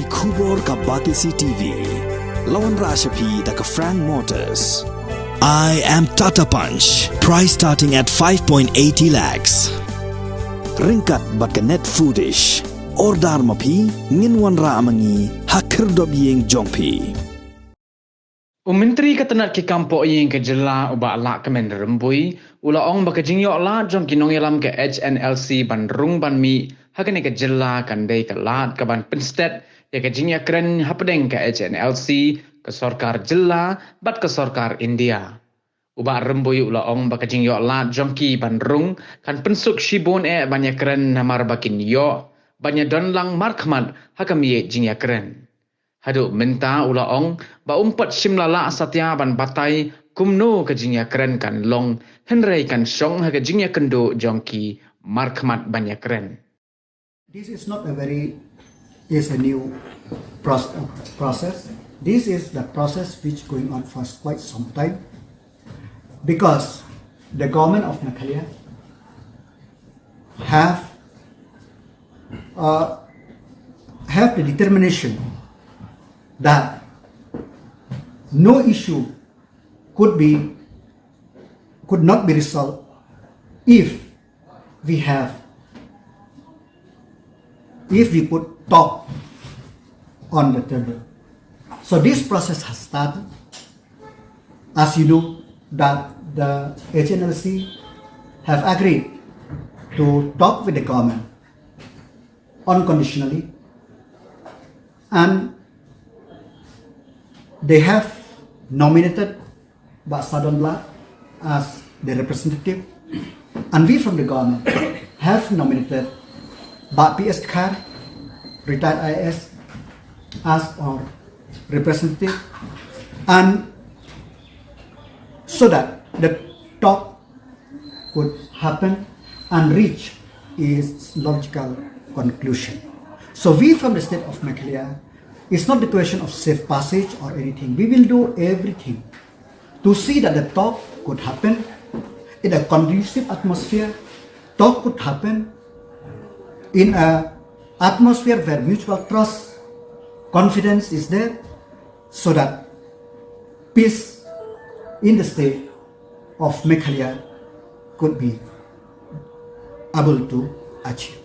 Kubor ka Batisi TV. Lawan Rashapi da ka Frank Motors. I am Tata Punch. Price starting at 5.80 lakhs. Ringkat bat ka net foodish. Ordar mapi nginwan ra amangi hakir dob yeng jongpi. Menteri Ketenat ke Kampok yang ke jela ubak lak kemen rembui, ula ong baka Jingïoh la jong ki Nongïalam ke Hnlc ban rung ban mi, hakane ke jela kan dei ke lat ke ban Pynsted, ya ke Jingïakren hapedeng ke Hnlc, ke sorkar jela bat ke sorkar India. Ubak rembui ula ong baka Jingïoh la jong ki ban rung, kan pensuk shibon banyak keren namar bakin yo, banyak donlang markmat hakamiye Jingïakren. Haduk minta ula ong ba umpat simlala satya ban batai kumno ke Jingïakren kan long Hnlc kan song ha ke Jingïakren do jongki markmat banyak keren. This is not a new process. This is the process which going on for quite some time, because the government of Hnlc have the determination that no issue could not be resolved if we put talk on the table. So this process has started. As you know, that the Hnlc have agreed to talk with the government unconditionally, and they have nominated Sadon Black as the representative, and we from the government have nominated Pynsted, retired IAS, as our representative, and so that the talk would happen and reach its logical conclusion. So we from the state of Hnlc, it's not the question of safe passage or anything. We will do everything to see that the talk could happen in a conducive atmosphere. Talk could happen in an atmosphere where mutual trust, confidence is there, so that peace in the state of Hnlc could be able to achieve.